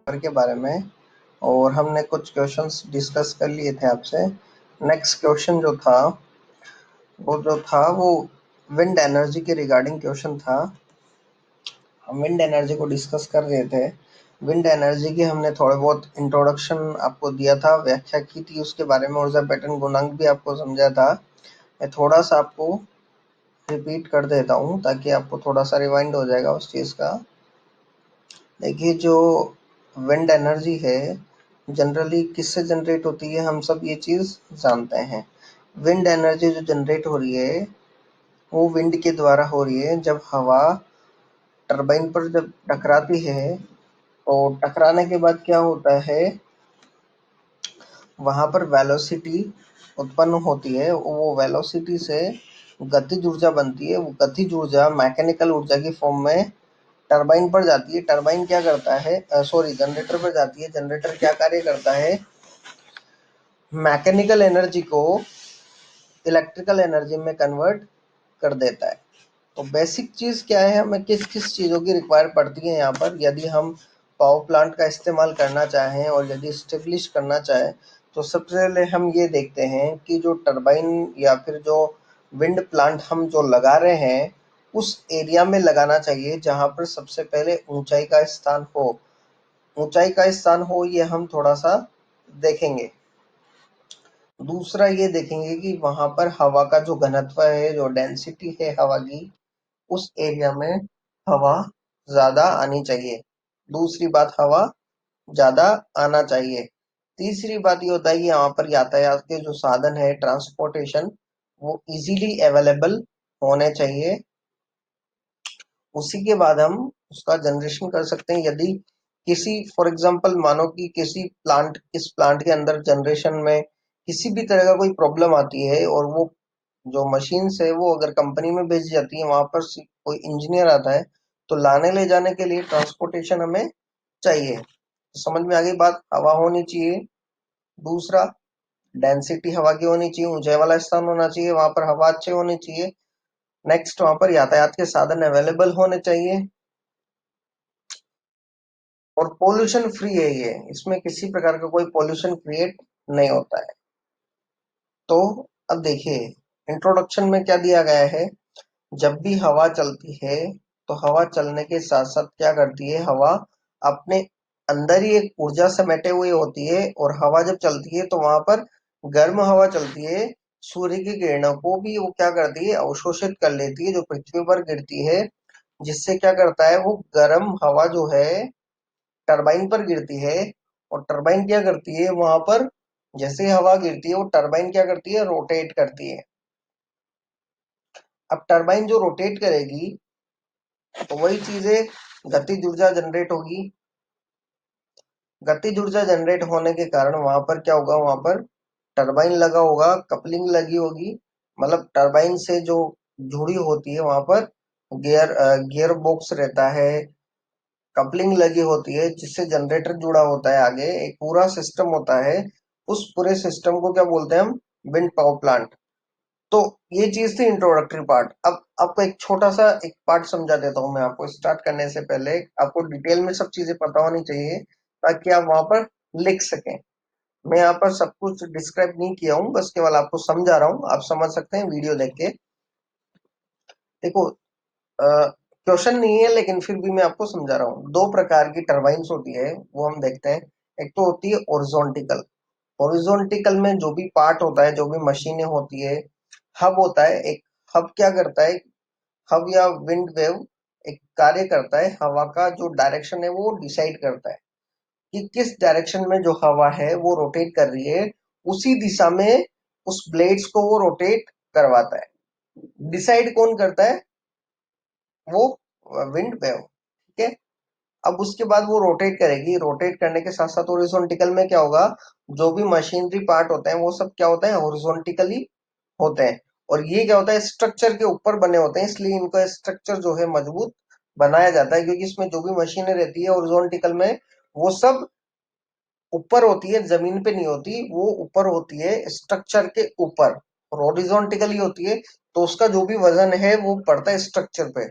के बारे में और हमने कुछ क्वेश्चंस डिस्कस कर लिए थे आपसे। नेक्स्ट क्वेश्चन जो था वो विंड एनर्जी के रिगार्डिंग क्वेश्चन था। हम विंड एनर्जी को डिस्कस कर रहे थे। विंड एनर्जी की हमने थोड़ा बहुत इंट्रोडक्शन आपको दिया था, व्याख्या की थी उसके बारे में, ऊर्जा पैटर्न गुणांक भी आपको समझा था। मैं थोड़ा सा आपको रिपीट कर देता हूँ ताकि आपको थोड़ा सा रिवाइंड हो जाएगा उस चीज़ का। देखिए, जो विंड एनर्जी है जनरली किससे जनरेट होती है, हम सब ये चीज़ जानते हैं। विंड एनर्जी जो जनरेट हो रही है वो विंड के द्वारा हो रही है। जब हवा टरबाइन पर जब टकराती है तो टकराने के बाद क्या होता है, वहाँ पर वेलोसिटी उत्पन्न होती है। वो वेलोसिटी से गतिज ऊर्जा बनती है। वो गतिज ऊर्जा मैकेनिकल ऊर्जा की फॉर्म में टरबाइन पर जाती है। टरबाइन क्या करता है, जनरेटर पर जाती है। जनरेटर क्या कार्य करता है, मैकेनिकल एनर्जी को इलेक्ट्रिकल एनर्जी में कन्वर्ट कर देता है। तो बेसिक चीज़ क्या है, हमें किस किस चीज़ों की रिक्वायर पड़ती है यहाँ पर, यदि हम पावर प्लांट का इस्तेमाल करना चाहें और यदि स्टेब्लिश करना चाहें, तो सबसे पहले हम ये देखते हैं कि जो टरबाइन या फिर जो विंड प्लांट हम जो लगा रहे हैं उस एरिया में लगाना चाहिए जहाँ पर सबसे पहले ऊंचाई का स्थान हो। ऊंचाई का स्थान हो ये हम थोड़ा सा देखेंगे। दूसरा ये देखेंगे कि वहां पर हवा का जो घनत्व है, जो डेंसिटी है हवा की, उस एरिया में हवा ज्यादा आनी चाहिए। दूसरी बात, हवा ज्यादा आना चाहिए। तीसरी बात ये होता है कि यहाँ पर यातायात के जो साधन है, ट्रांसपोर्टेशन, वो इजीली अवेलेबल होने चाहिए। उसी के बाद हम उसका जनरेशन कर सकते हैं। यदि किसी फॉर एग्जांपल मानो कि इस प्लांट के अंदर जनरेशन में किसी भी तरह का कोई प्रॉब्लम आती है और वो जो मशीन है वो अगर कंपनी में भेजी जाती है, वहां पर कोई इंजीनियर आता है, तो लाने ले जाने के लिए ट्रांसपोर्टेशन हमें चाहिए। तो समझ में आ गई बात, हवा होनी चाहिए। दूसरा, डेंसिटी हवा की होनी चाहिए, ऊंचाई वाला स्थान होना चाहिए, वहां पर हवा अच्छी होनी चाहिए। नेक्स्ट, वहां पर यातायात के साधन अवेलेबल होने चाहिए और पोल्यूशन फ्री है ये, इसमें किसी प्रकार का कोई पोल्यूशन क्रिएट नहीं होता है। तो अब देखिए, इंट्रोडक्शन में क्या दिया गया है, जब भी हवा चलती है तो हवा चलने के साथ साथ क्या करती है, हवा अपने अंदर ही एक ऊर्जा समेटे हुए होती है। और हवा जब चलती है तो वहां पर गर्म हवा चलती है। सूर्य की किरणों को भी वो क्या करती है, अवशोषित कर लेती है, जो पृथ्वी पर गिरती है। जिससे क्या करता है, वो गर्म हवा जो है टरबाइन पर गिरती है। और टरबाइन क्या करती है, वहां पर जैसे हवा गिरती है वो टरबाइन क्या करती है, रोटेट करती है। अब टरबाइन जो रोटेट करेगी तो वही चीजें गतिज ऊर्जा जनरेट होगी। गतिज ऊर्जा जनरेट होने के कारण वहां पर क्या होगा, वहां पर टरबाइन लगा होगा, कपलिंग लगी होगी। मतलब टरबाइन से जो जुड़ी होती है वहां पर गियर बॉक्स रहता है, कपलिंग लगी होती है, जिससे जनरेटर जुड़ा होता है। आगे एक पूरा सिस्टम होता है। उस पूरे सिस्टम को क्या बोलते हैं हम, विंड पावर प्लांट। तो ये चीज थी इंट्रोडक्टरी पार्ट। अब आपको एक छोटा सा एक पार्ट समझा देता हूँ मैं आपको। स्टार्ट करने से पहले आपको डिटेल में सब चीजें पता होनी चाहिए ताकि आप वहां पर लिख सकें। मैं यहाँ पर सब कुछ डिस्क्राइब नहीं किया हूँ, बस केवल आपको समझा रहा हूँ, आप समझ सकते हैं वीडियो देख के। देखो, क्वेश्चन नहीं है लेकिन फिर भी मैं आपको समझा रहा हूँ। दो प्रकार की टरबाइन्स होती है वो हम देखते हैं। एक तो होती है ओरिजोनटिकल। ओरिजोनटिकल में जो भी पार्ट होता है, जो भी मशीनें होती है, हब होता है एक। हब क्या करता है, हब या विंड वेव एक कार्य करता है, हवा का जो डायरेक्शन है वो डिसाइड करता है कि किस डायरेक्शन में जो हवा है वो रोटेट कर रही है, उसी दिशा में उस ब्लेड्स को वो रोटेट करवाता है। डिसाइड कौन करता है, वो विंड वेव, ठीक है। अब उसके बाद वो रोटेट करेगी। रोटेट करने के साथ साथ हॉरिजॉन्टिकल में क्या होगा, जो भी मशीनरी पार्ट होते हैं वो सब क्या होता है, हॉरिजॉन्टिकली होते हैं। और ये क्या होता है, स्ट्रक्चर के ऊपर बने होते हैं, इसलिए इनका स्ट्रक्चर जो है मजबूत बनाया जाता है। क्योंकि इसमें जो भी मशीनें रहती है हॉरिजॉन्टिकल में, वो सब ऊपर होती है, जमीन पे नहीं होती, वो ऊपर होती है स्ट्रक्चर के ऊपर। और हॉरिजॉन्टिकली होती है तो उसका जो भी वजन है वो पड़ता है स्ट्रक्चर पे।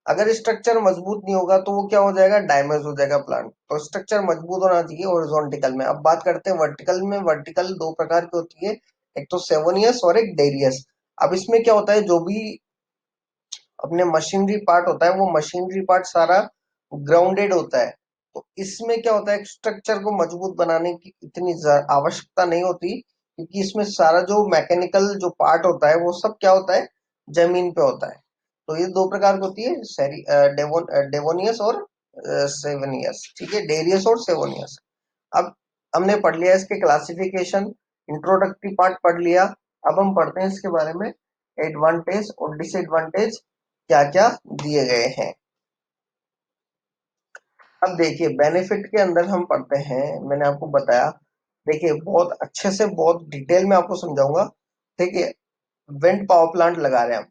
अगर स्ट्रक्चर मजबूत नहीं होगा तो वो क्या हो जाएगा, डैमेज हो जाएगा प्लांट। तो स्ट्रक्चर मजबूत होना चाहिए हॉरिजॉन्टल में। अब बात करते हैं वर्टिकल में। वर्टिकल दो प्रकार की होती है, एक तो सेवोनियस और एक डेरियस। अब इसमें क्या होता है, जो भी अपने मशीनरी पार्ट होता है वो मशीनरी पार्ट सारा ग्राउंडेड होता है। तो इसमें क्या होता है, स्ट्रक्चर को मजबूत बनाने की इतनी आवश्यकता नहीं होती, क्योंकि इसमें सारा जो मैकेनिकल जो पार्ट होता है वो सब क्या होता है, जमीन पे होता है। तो ये दो प्रकार की होती है, डेवोनियस और सेवनियस। ठीक है, डेरियस और सेवोनियस। अब हमने पढ़ लिया इसके क्लासिफिकेशन, इंट्रोडक्टरी पार्ट पढ़ लिया। अब हम पढ़ते हैं इसके बारे में एडवांटेज और डिसएडवांटेज क्या क्या दिए गए हैं। अब देखिए बेनिफिट के अंदर हम पढ़ते हैं, मैंने आपको बताया। देखिए बहुत अच्छे से बहुत डिटेल में आपको समझाऊंगा। ठीक है, विंड पावर प्लांट लगा रहे हैं हम।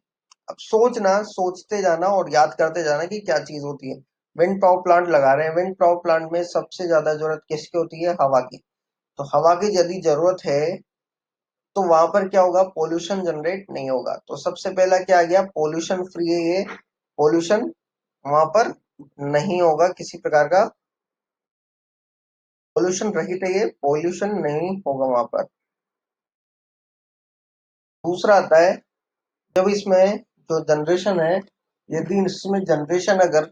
अब सोचते जाना और याद करते जाना कि क्या चीज होती है। विंड पावर प्लांट लगा रहे हैं, विंड पावर प्लांट में सबसे ज्यादा जरूरत किसकी होती है, हवा की। तो हवा की यदि जरूरत है तो वहां पर क्या होगा, पोल्यूशन जनरेट नहीं होगा। तो सबसे पहला क्या आ गया, पोल्यूशन फ्री है ये। पोल्यूशन वहां पर नहीं होगा, किसी प्रकार का पोल्यूशन रहित है ये, पोल्यूशन नहीं होगा वहां पर। दूसरा आता है, जब इसमें जो जनरेशन है, यदि इसमें जनरेशन अगर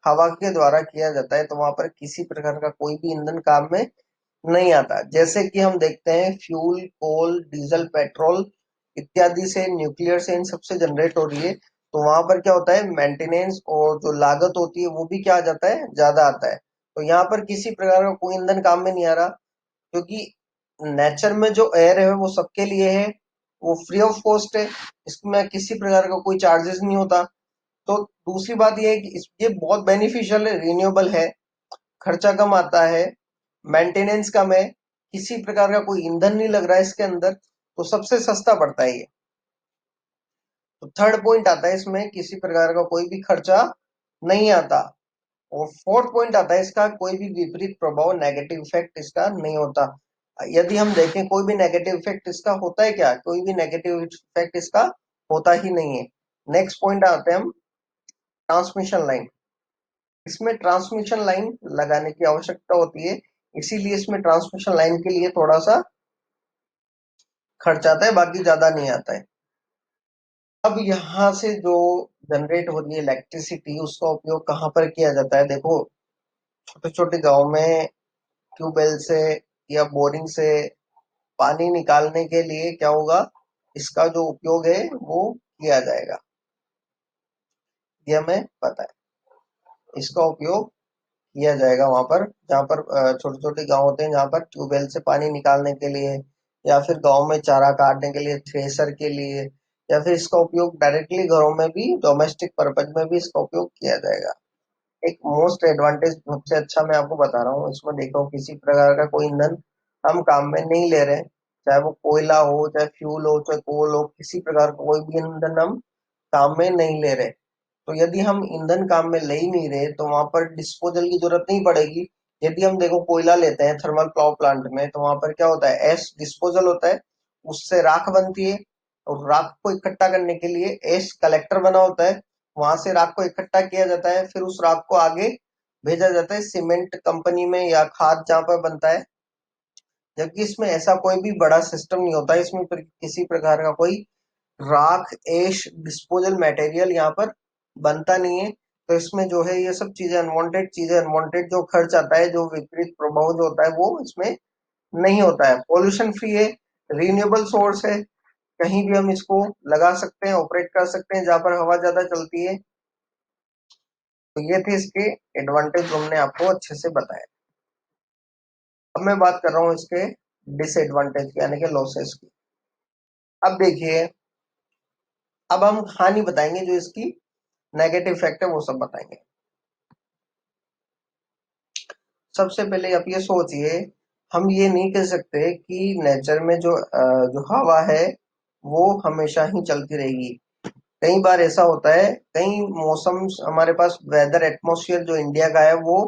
हवा के द्वारा किया जाता है तो वहां पर किसी प्रकार का कोई भी ईंधन काम में नहीं आता। जैसे कि हम देखते हैं फ्यूल, कोल, डीजल, पेट्रोल इत्यादि से, न्यूक्लियर से, इन सबसे जनरेट हो रही है। तो वहां पर क्या होता है, मेंटेनेंस और जो लागत होती है वो भी क्या आ जाता है, ज्यादा आता है। तो यहाँ पर किसी प्रकार का कोई ईंधन काम में नहीं आ रहा, क्योंकि नेचर में जो एयर है वो सबके लिए है, वो फ्री ऑफ कॉस्ट है, इसमें किसी प्रकार का कोई चार्जेस नहीं होता। तो दूसरी बात ये है कि ये बहुत बेनिफिशियल है, रिन्यूएबल है, खर्चा कम आता है, मेंटेनेंस कम है, किसी प्रकार का कोई ईंधन नहीं लग रहा है इसके अंदर, तो सबसे सस्ता पड़ता है ये। तो थर्ड पॉइंट आता है इसमें, किसी प्रकार का कोई भी खर्चा नहीं आता। और फोर्थ पॉइंट आता है इसका, कोई भी विपरीत प्रभाव, नेगेटिव इफेक्ट इसका नहीं होता। यदि हम देखें कोई भी नेगेटिव इफेक्ट इसका होता है क्या, कोई भी नेगेटिव इफेक्ट इसका होता ही नहीं है। नेक्स्ट पॉइंट आते हैं हम, ट्रांसमिशन लाइन। इसमें ट्रांसमिशन लाइन लगाने की आवश्यकता होती है, इसीलिए इसमें ट्रांसमिशन लाइन के लिए थोड़ा सा खर्च आता है, बाकी ज्यादा नहीं आता है। अब यहाँ से जो जनरेट हो रही है इलेक्ट्रिसिटी, उसका उपयोग कहाँ पर किया जाता है। देखो छोटे छोटे गांव में ट्यूबवेल से या बोरिंग से पानी निकालने के लिए क्या होगा, इसका जो उपयोग है वो किया जाएगा, ये हमें पता है। इसका उपयोग किया जाएगा वहां पर जहाँ पर छोटे छोटे गांव होते हैं, जहाँ पर ट्यूबवेल से पानी निकालने के लिए, या फिर गांव में चारा काटने के लिए, थ्रेसर के लिए, या फिर इसका उपयोग डायरेक्टली घरों में भी, डोमेस्टिक पर्पज में भी इसका उपयोग किया जाएगा। एक मोस्ट एडवांटेज सबसे अच्छा मैं आपको बता रहा हूँ, इसमें देखो किसी प्रकार का कोई ईंधन हम काम में नहीं ले रहे, चाहे वो कोयला हो, चाहे फ्यूल हो, चाहे कोल हो, किसी प्रकार का कोई भी ईंधन हम काम में नहीं ले रहे। तो यदि हम ईंधन काम में ले ही नहीं रहे तो वहां पर डिस्पोजल की जरूरत नहीं पड़ेगी। यदि हम देखो कोयला लेते हैं थर्मल पावर प्लांट में, तो वहां पर क्या होता है, एश डिस्पोजल होता है, उससे राख बनती है। और राख को इकट्ठा करने के लिए एश कलेक्टर बना होता है, वहां से राख को इकट्ठा किया जाता है, फिर उस राख को आगे भेजा जाता है सीमेंट कंपनी में या खाद जहां पर बनता है। जबकि इसमें ऐसा कोई भी बड़ा सिस्टम नहीं होता, इसमें किसी प्रकार का कोई राख, एश, डिस्पोजल मटेरियल यहाँ पर बनता नहीं है। तो इसमें जो है ये सब चीजें, अनवांटेड जो खर्च आता है, जो विपरीत प्रभाव जो होता है वो इसमें नहीं होता है। पॉल्यूशन फ्री है, रीन्यूएबल सोर्स है, कहीं भी हम इसको लगा सकते हैं, ऑपरेट कर सकते हैं जहां पर हवा ज्यादा चलती है। तो ये थे इसके एडवांटेज जो हमने आपको अच्छे से बताया। अब मैं बात कर रहा हूँ इसके डिसएडवांटेज की, यानी कि लॉसेस की। अब देखिए, अब हम हानि बताएंगे, जो इसकी नेगेटिव इफेक्ट है वो सब बताएंगे। सबसे पहले आप ये सोचिए, हम ये नहीं कह सकते कि नेचर में जो हवा है वो हमेशा ही चलती रहेगी। कई बार ऐसा होता है, कई मौसम हमारे पास, वेदर एटमॉस्फेयर जो इंडिया का है वो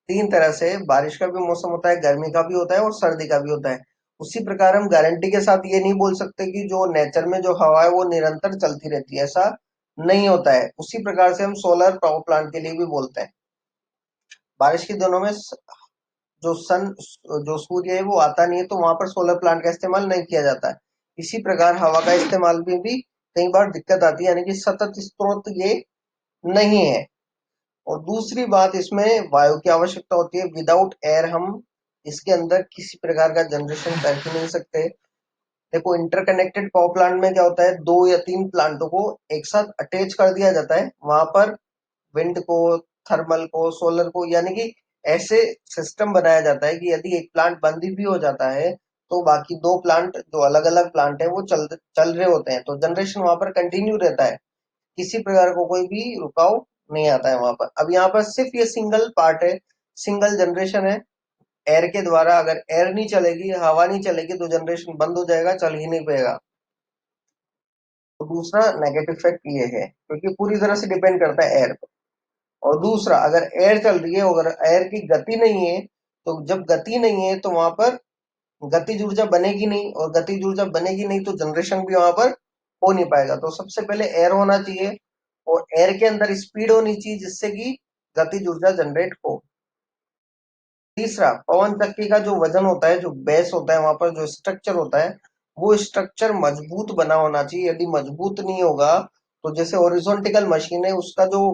तीन तरह से, बारिश का भी मौसम होता है, गर्मी का भी होता है और सर्दी का भी होता है। उसी प्रकार हम गारंटी के साथ ये नहीं बोल सकते कि जो नेचर में जो हवा है वो निरंतर चलती रहती है, ऐसा नहीं होता है। उसी प्रकार से हम सोलर पावर प्लांट के लिए भी बोलते हैं। बारिश के दिनों में जो सन जो सूर्य है वो आता नहीं है, तो वहां पर सोलर प्लांट का इस्तेमाल नहीं किया जाता है। इसी प्रकार हवा का इस्तेमाल में भी कई बार दिक्कत आती है, यानी कि सतत स्रोत ये नहीं है। और दूसरी बात, इसमें वायु की आवश्यकता होती है। विदाउट एयर हम इसके अंदर किसी प्रकार का जनरेशन कर ही नहीं सकते। देखो, इंटरकनेक्टेड पावर प्लांट में क्या होता है, 2 या 3 प्लांटों को एक साथ अटैच कर दिया जाता है। वहां पर विंड को, थर्मल को, सोलर को, यानी कि ऐसे सिस्टम बनाया जाता है कि यदि एक प्लांट बंद भी हो जाता है तो बाकी 2 प्लांट जो अलग अलग प्लांट है वो चल रहे होते हैं, तो जनरेशन वहां पर कंटिन्यू रहता है। किसी प्रकार को कोई भी रुकाव नहीं आता है वहां पर। अब यहाँ पर सिर्फ ये सिंगल पार्ट है, सिंगल जनरेशन है एयर के द्वारा। अगर एयर नहीं चलेगी, हवा नहीं चलेगी, तो जनरेशन बंद हो जाएगा, चल ही नहीं पाएगा। तो दूसरा नेगेटिव इफेक्ट ये है, क्योंकि पूरी तरह से डिपेंड करता है एयर। और दूसरा, अगर एयर चल रही है, अगर एयर की गति नहीं है, तो जब गति नहीं है तो वहां पर गतिज ऊर्जा बनेगी नहीं, और गतिज ऊर्जा बनेगी नहीं तो जनरेशन भी वहां पर हो नहीं पाएगा। तो सबसे पहले एयर होना चाहिए, और एयर के अंदर स्पीड होनी चाहिए जिससे कि गतिज ऊर्जा जनरेट हो। तीसरा, पवन चक्की का जो वजन होता है, जो बेस होता है, वहां पर जो स्ट्रक्चर होता है, वो स्ट्रक्चर मजबूत बना होना चाहिए। यदि मजबूत नहीं होगा, तो जैसे ओरिजोनटिकल मशीन है, उसका जो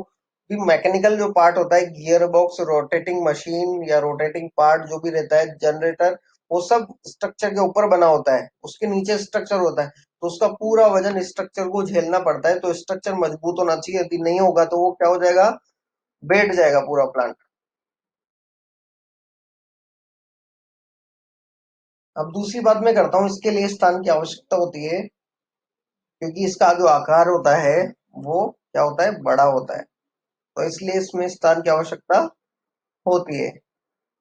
भी मैकेनिकल जो पार्ट होता है, गियर बॉक्स, रोटेटिंग मशीन या रोटेटिंग पार्ट जो भी रहता है, जनरेटर, वो सब स्ट्रक्चर के ऊपर बना होता है, उसके नीचे स्ट्रक्चर होता है, तो उसका पूरा वजन स्ट्रक्चर को झेलना पड़ता है। तो स्ट्रक्चर मजबूत होना चाहिए, यदि नहीं होगा तो वो क्या हो जाएगा, बैठ जाएगा पूरा प्लांट। अब दूसरी बात मैं करता हूँ, इसके लिए स्थान की आवश्यकता होती है, क्योंकि इसका जो आकार होता है वो क्या होता है, बड़ा होता है, तो इसलिए इसमें स्थान की आवश्यकता होती है।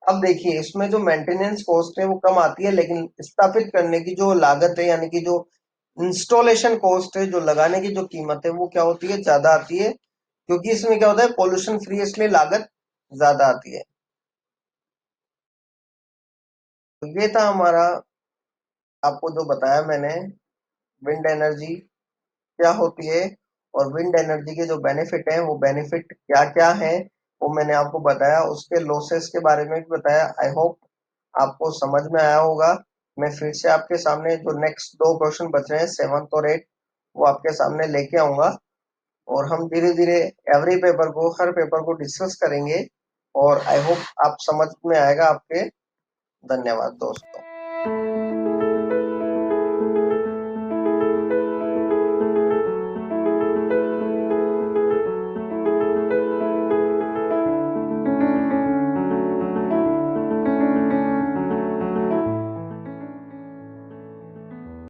अब देखिए, इसमें जो मेंटेनेंस कॉस्ट है वो कम आती है, लेकिन स्थापित करने की जो लागत है, यानी कि जो इंस्टॉलेशन कॉस्ट है, जो लगाने की जो कीमत है, वो क्या होती है, ज्यादा आती है, क्योंकि इसमें क्या होता है, पोल्यूशन फ्री, इसलिए लागत ज्यादा आती है। तो ये था हमारा, आपको जो बताया मैंने, विंड एनर्जी क्या होती है, और विंड एनर्जी के जो बेनिफिट हैं, वो बेनिफिट क्या क्या हैं, वो मैंने आपको बताया। उसके लॉसेस के बारे में भी बताया। आई होप आपको समझ में आया होगा। मैं फिर से आपके सामने जो नेक्स्ट 2 क्वेश्चन बच रहे हैं, 7th और 8th, वो आपके सामने लेके आऊंगा, और हम धीरे धीरे एवरी पेपर को, हर पेपर को डिस्कस करेंगे, और आई होप आप समझ में आएगा आपके। धन्यवाद दोस्तों।